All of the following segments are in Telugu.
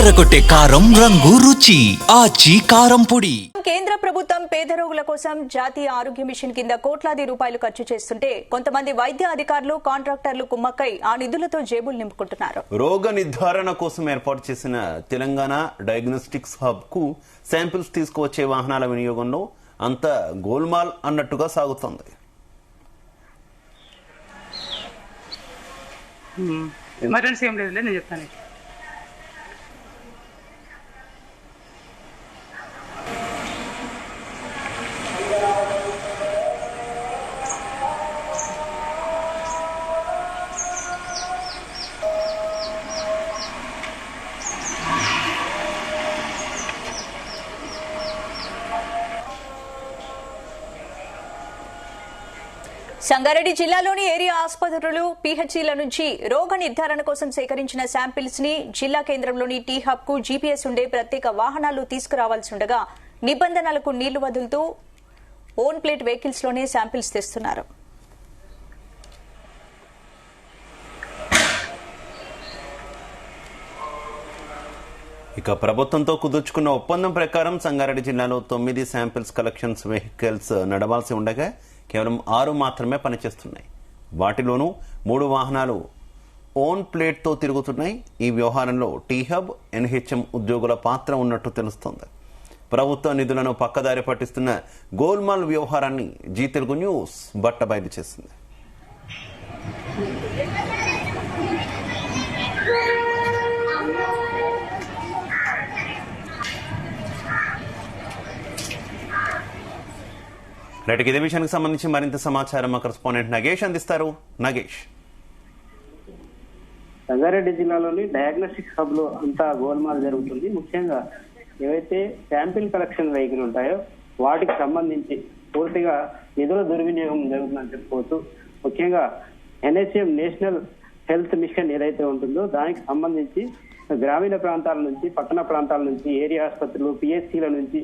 అదరగొట్టే కారం రంగు రుచి ఆచి కారం పొడి. కేంద్ర ప్రభుత్వం పేద రోగుల కోసం జాతీయ ఆరోగ్య మిషన్ కింద కోట్లాది రూపాయలు ఖర్చు చేస్తుంటే కొంతమంది వైద్య అధికారులు కాంట్రాక్టర్లు కుమ్మక్కై ఆ నిధులతో జేబులు నింపుకుంటున్నారు. రోగ నిర్ధారణ కోసం ఏర్పాటు చేసిన తెలంగాణ డయాగ్నోస్టిక్స్ హబ్ కు శాంపిల్స్ తీసుకువచ్చే వాహనాల వినియోగంలో అంత గోల్మాల్ అన్నట్టుగా సాగుతోంది. ఎమర్జెన్సీ ఏం లేదు, నేను చెప్తాను. సంగారెడ్డి జిల్లాలోని ఏరియా ఆసుపత్రులు పీహెచ్సీల నుంచి రోగ నిర్ధారణ కోసం సేకరించిన శాంపిల్స్ ని జిల్లా కేంద్రంలోని టీ హబ్ కు జీపీఎస్ ఉండే ప్రత్యేక వాహనాలు తీసుకురావాల్సి ఉండగా నిబంధనలకు నీళ్లు వదులుతూ ఓన్ ప్లేట్ వెహికల్స్ లోనే శాంపిల్స్ తెస్తున్నారు. ఇక ప్రభుత్వంతో కుదుర్చుకున్న ఒప్పందం ప్రకారం సంగారెడ్డి జిల్లాలో 9 శాంపిల్స్ కలెక్షన్స్ వెహికల్స్ నడవాల్సి ఉండగా కేవలం 6 మాత్రమే పనిచేస్తున్నాయి. వాటిలోనూ 3 వాహనాలు ఓన్ ప్లేట్ తో తిరుగుతున్నాయి. ఈ వ్యవహారంలో టీ హబ్, ఎన్హెచ్ఎం ఉద్యోగుల పాత్ర ఉన్నట్టు తెలుస్తోంది. ప్రభుత్వ నిధులను పక్కదారి పట్టిస్తున్న గోల్మాల్ వ్యవహారాన్ని జీ తెలుగు న్యూస్ బట్టబయలు చేసింది. రైట్, ఇదే విషయానికి సంబంధించి మరింత సమాచారం మా కరెస్పాండెంట్ నగేష్ అందిస్తారు. నగేష్, సంగారెడ్డి జిల్లాలోని డయాగ్నోస్టిక్ హబ్ లో అంతా గోల్మాల్ జరుగుతుంది. ముఖ్యంగా ఏవైతే శాంపిల్ కలెక్షన్ వెహికల్ ఉంటాయో వాటికి సంబంధించి పూర్తిగా నిధుల దుర్వినియోగం జరుగుతుందని చెప్పుకోవచ్చు. ముఖ్యంగా ఎన్హెచ్ఎం నేషనల్ హెల్త్ మిషన్ ఏదైతే ఉంటుందో దానికి సంబంధించి గ్రామీణ ప్రాంతాల నుంచి, పట్టణ ప్రాంతాల నుంచి, ఏరియా ఆసుపత్రులు, పిహెచ్సిల నుంచి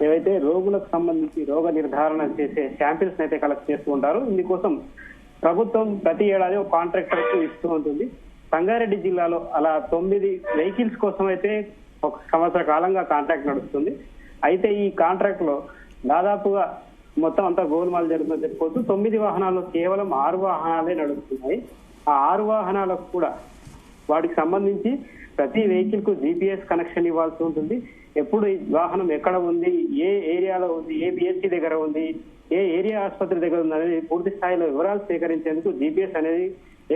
ఏవైతే రోగులకు సంబంధించి రోగ నిర్ధారణ చేసే శాంపిల్స్ అయితే కలెక్ట్ చేస్తూ ఉంటారు. ఇందుకోసం ప్రభుత్వం ప్రతి ఏడాది ఒక కాంట్రాక్టర్ కు ఇస్తూ ఉంటుంది. సంగారెడ్డి జిల్లాలో అలా 9 వెహికల్స్ కోసం అయితే ఒక సంవత్సర కాలంగా కాంట్రాక్ట్ నడుస్తుంది. అయితే ఈ కాంట్రాక్ట్ లో దాదాపుగా మొత్తం అంతా గోల్మాల్ జరుగుతుందని చెప్పుకోవచ్చు. 9 వాహనాలు కేవలం 6 వాహనాలే నడుస్తున్నాయి. ఆ 6 వాహనాలకు కూడా వాటికి సంబంధించి ప్రతి వెహికల్ కు జీపీఎస్ కనెక్షన్ ఇవ్వాల్సి ఉంటుంది. ఎప్పుడు ఈ వాహనం ఎక్కడ ఉంది, ఏ ఏరియాలో ఉంది, ఏ బిహెచ్సి దగ్గర ఉంది, ఏ ఏరియా ఆసుపత్రి దగ్గర ఉంది అనేది పూర్తి స్థాయిలో వివరాలు సేకరించేందుకు జీపీఎస్ అనేది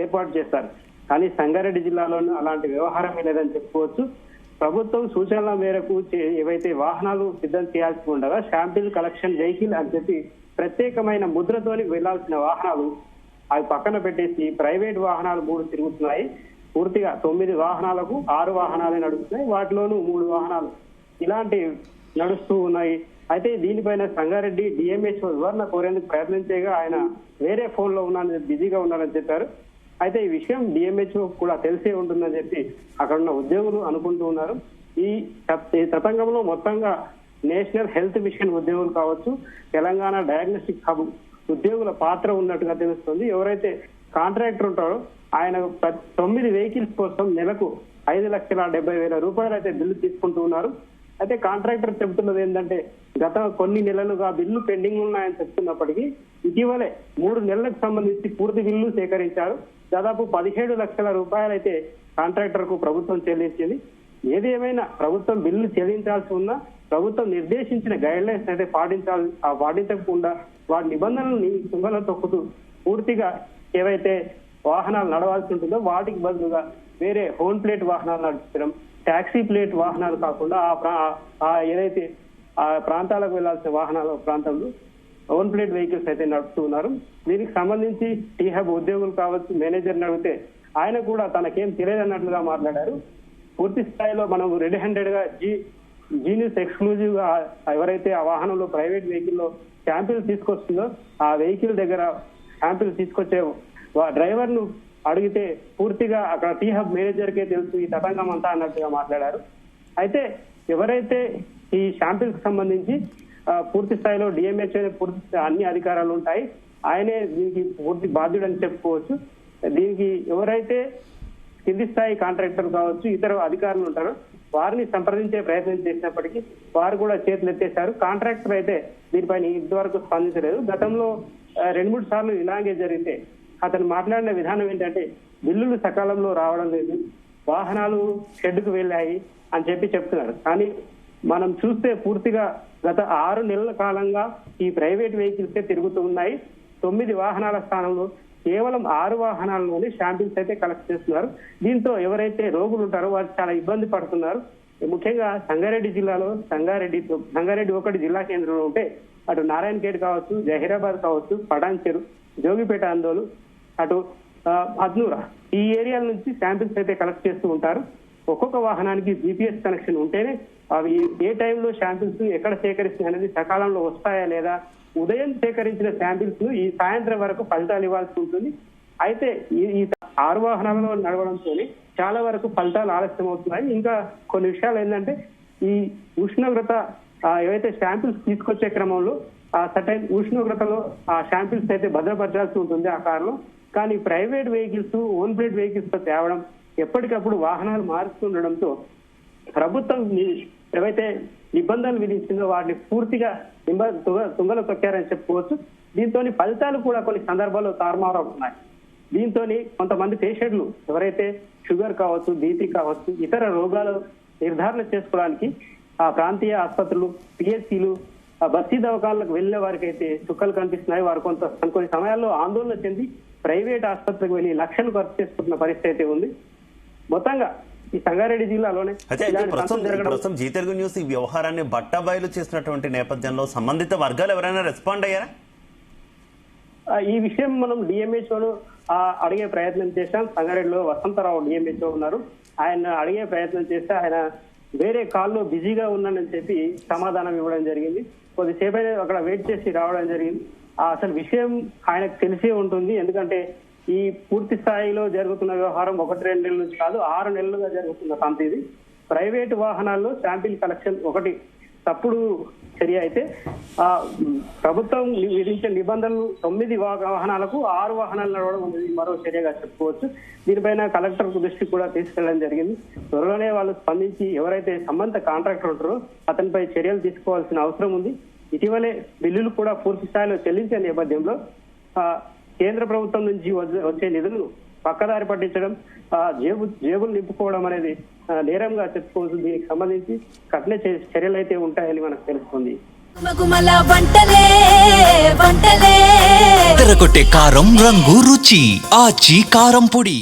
ఏర్పాటు చేస్తారు. కానీ సంగారెడ్డి జిల్లాలో అలాంటి వ్యవహారం లేదని చెప్పుకోవచ్చు. ప్రభుత్వం సూచనల మేరకు ఏవైతే వాహనాలు సిద్ధం చేయాల్సి ఉండగా శాంపిల్ కలెక్షన్ వెహికల్ అని చెప్పి ప్రత్యేకమైన ముద్రతోని వెళ్లాల్సిన వాహనాలు అవి పక్కన పెట్టేసి ప్రైవేట్ వాహనాలు 3 తిరుగుతున్నాయి. పూర్తిగా 9 వాహనాలకు 6 వాహనాలే నడుస్తున్నాయి. వాటిలోనూ 3 వాహనాలు ఇలాంటి నడుస్తూ ఉన్నాయి. అయితే దీనిపైన సంగారెడ్డి డిఎంహెచ్ఓ వివరణ కోరేందుకు ప్రయత్నించేగా ఆయన వేరే ఫోన్ లో బిజీగా ఉన్నారని చెప్పారు. అయితే ఈ విషయం డిఎంహెచ్ఓ కూడా తెలిసే ఉంటుందని చెప్పి అక్కడ ఉన్న ఉద్యోగులు అనుకుంటూ ఉన్నారు. ఈ తతంగంలో మొత్తంగా నేషనల్ హెల్త్ మిషన్ ఉద్యోగులు కావచ్చు, తెలంగాణ డయాగ్నోస్టిక్ హబ్ ఉద్యోగుల పాత్ర ఉన్నట్టుగా తెలుస్తుంది. ఎవరైతే కాంట్రాక్టర్ ఉంటారో ఆయన 9 వెహికల్స్ కోసం నెలకు 5,70,000 రూపాయలు అయితే బిల్లు తీసుకుంటూ ఉన్నారు. అయితే కాంట్రాక్టర్ చెబుతున్నది ఏంటంటే గత కొన్ని నెలలుగా బిల్లు పెండింగ్ ఉన్నాయని చెప్తున్నప్పటికీ ఇటీవలే 3 నెలలకు సంబంధించి పూర్తి బిల్లు సేకరించారు. దాదాపు 17 లక్షల రూపాయలు అయితే కాంట్రాక్టర్ కు ప్రభుత్వం చెల్లించింది. ఏది ఏమైనా ప్రభుత్వం బిల్లు చెల్లించాల్సి ఉన్నా ప్రభుత్వం నిర్దేశించిన గైడ్ లైన్స్ అయితే పాటించకుండా వాటి నిబంధనలను తుంగలో తొక్కుతూ పూర్తిగా ఏవైతే వాహనాలు నడవాల్సి ఉంటుందో వాటికి బదులుగా వేరే హోన్ ప్లేట్ వాహనాలు నడుపుతాం, టాక్సీ ప్లేట్ వాహనాలు కాకుండా ఏదైతే ఆ ప్రాంతాలకు వెళ్లాల్సిన వాహనాల ప్రాంతంలో ఓన్ ప్లేట్ వెహికల్స్ అయితే నడుపుతూ ఉన్నారు. దీనికి సంబంధించి టీ హబ్ ఉద్యోగులు కావచ్చు, మేనేజర్ని అడిగితే ఆయన కూడా తనకేం తెలియదన్నట్లుగా మాట్లాడారు. పూర్తి స్థాయిలో మనం రెడీ హ్యాండెడ్ గా జీనియస్ ఎక్స్క్లూజివ్ గా ఎవరైతే ఆ వాహనంలో ప్రైవేట్ వెహికల్ లో శాంపిల్ తీసుకొస్తుందో ఆ వెహికల్ దగ్గర శాంపిల్ తీసుకొచ్చే డ్రైవర్ ను అడిగితే పూర్తిగా అక్కడ టీ హబ్ మేనేజర్ కే తెలుసు ఈ తతంగం అంతా అన్నట్టుగా మాట్లాడారు. అయితే ఎవరైతే ఈ శాంపిల్ కి సంబంధించి పూర్తి స్థాయిలో డిఎంహెచ్ఓ పూర్తి అన్ని అధికారాలు ఉంటాయి, ఆయనే దీనికి పూర్తి బాధ్యుడని చెప్పుకోవచ్చు. దీనికి ఎవరైతే కింది స్థాయి కాంట్రాక్టర్ కావచ్చు, ఇతర అధికారులు ఉంటారో వారిని సంప్రదించే ప్రయత్నం చేసినప్పటికీ వారు కూడా చేతులు ఎత్తేశారు. కాంట్రాక్టర్ అయితే దీనిపైన ఇంతవరకు స్పందించలేదు. గతంలో 2-3 సార్లు ఇలాగే జరిగితే అతను మాట్లాడిన విధానం ఏంటంటే బిల్లులు సకాలంలో రావడం లేదు, వాహనాలు షెడ్కు వెళ్ళాయి అని చెప్తున్నారు. కానీ మనం చూస్తే పూర్తిగా గత 6 నెలల కాలంగా ఈ ప్రైవేట్ వెహికల్సే తిరుగుతూ ఉన్నాయి. 9 వాహనాల స్థానంలో కేవలం 6 వాహనాల్లోనే శాంపిల్స్ అయితే కలెక్ట్ చేస్తున్నారు. దీంతో ఎవరైతే రోగులు ఉంటారో వారు చాలా ఇబ్బంది పడుతున్నారు. ముఖ్యంగా సంగారెడ్డి జిల్లాలో సంగారెడ్డి ఒకటి జిల్లా కేంద్రంలో ఉంటే అటు నారాయణఖేడ్ కావచ్చు, జహీరాబాద్ కావచ్చు, పటాన్చెరు, జోగిపేట ఆందోళన, అటు అద్నూరా ఈ ఏరియాల నుంచి శాంపిల్స్ అయితే కలెక్ట్ చేస్తూ ఉంటారు. ఒక్కొక్క వాహనానికి GPS కనెక్షన్ ఉంటేనే అవి ఏ టైంలో శాంపిల్స్ ఎక్కడ సేకరిస్తున్నాయి అనేది సకాలంలో వస్తాయా లేదా, ఉదయం సేకరించిన శాంపిల్స్ ను ఈ సాయంత్రం వరకు ఫలితాలు ఇవ్వాల్సి ఉంటుంది. అయితే ఈ 6 వాహనాలలో నడవడంతో చాలా వరకు ఫలితాలు ఆలస్యం అవుతున్నాయి. ఇంకా కొన్ని విషయాలు ఏంటంటే ఈ ఉష్ణోగ్రత ఏవైతే శాంపిల్స్ తీసుకొచ్చే క్రమంలో ఆ సర్టైన్ ఉష్ణోగ్రతలో ఆ శాంపిల్స్ అయితే భద్రపరచాల్సి ఉంటుంది ఆ కారులో. కానీ private vehicles, own plate vehicles తో తేవడం, ఎప్పటికప్పుడు వాహనాలు మారుస్తుండడంతో ప్రభుత్వం ఏవైతే నిబంధనలు విధించిందో వాటిని పూర్తిగా తుంగలో తొక్కారని చెప్పుకోవచ్చు. దీంతో ఫలితాలు కూడా కొన్ని సందర్భాల్లో తారుమారు అవుతున్నాయి. దీంతో కొంతమంది పేషెంట్లు ఎవరైతే షుగర్ కావచ్చు, బీపీ కావచ్చు, ఇతర రోగాలు నిర్ధారణ చేసుకోవడానికి ఆ ప్రాంతీయ ఆసుపత్రులు, పిహెచ్సిలు, బస్తీ దవాఖానాలకు వెళ్లే వారికి అయితే చుక్కలు కనిపిస్తున్నాయి. వారు కొన్ని సమయాల్లో ఆందోళన చెంది ప్రైవేట్ ఆసుపత్రికి వెళ్లి లక్షలు ఖర్చు చేసుకుంటున్న పరిస్థితి అయితే ఉంది. మొత్తంగా ఈ సంగారెడ్డి జిల్లాలోనే ప్రస్తుతం జీ తెలుగు న్యూస్ ఈ వ్యవహారాన్ని బట్టబయలు చేసినటువంటి నేపథ్యంలో సంబంధిత వర్గాలు ఎవరైనా రెస్పాండ్ అయ్యారా? ఈ విషయం మనం డిఎంహెచ్ఓను అడిగే ప్రయత్నం చేశాం. సంగారెడ్డిలో వసంతరావు డిఎంహెచ్ఓ ఉన్నారు. ఆయన అడిగే ప్రయత్నం చేస్తే ఆయన వేరే కాల్లో బిజీగా ఉన్నానని చెప్పి సమాధానం ఇవ్వడం జరిగింది. కొద్దిసేపు అక్కడ వెయిట్ చేసి రావడం జరిగింది. అసలు విషయం ఆయనకు తెలిసే ఉంటుంది. ఎందుకంటే ఈ పూర్తి స్థాయిలో జరుగుతున్న వ్యవహారం 1-2 నెలల నుంచి కాదు, 6 నెలలుగా జరుగుతున్న సంత ఇది. ప్రైవేటు వాహనాల్లో శాంపిల్ కలెక్షన్ ఒకటి తప్పుడు చర్య అయితే ప్రభుత్వం విధించే నిబంధనలు 9 వాహనాలకు 6 వాహనాలు నడవడం అనేది మరో చర్యగా చెప్పుకోవచ్చు. దీనిపైన కలెక్టర్ దృష్టికి కూడా తీసుకెళ్లడం జరిగింది. త్వరలోనే వాళ్ళు స్పందించి ఎవరైతే సంబంధిత కాంట్రాక్టర్ ఉంటారో అతనిపై చర్యలు తీసుకోవాల్సిన అవసరం ఉంది. ఇటీవలే బిల్లులు కూడా పూర్తి స్థాయిలో చెల్లించే నేపథ్యంలో కేంద్ర ప్రభుత్వం నుంచి వచ్చే నిధులను పక్కదారి పట్టించడం, జేబులు నింపుకోవడం అనేది నేరంగా చెప్పుకోవచ్చు. దీనికి సంబంధించి కఠిన చర్యలు అయితే ఉంటాయని మనకు తెలుస్తుంది. తెరకొట్టే కారం రంగు రుచి ఆచి కారం పొడి.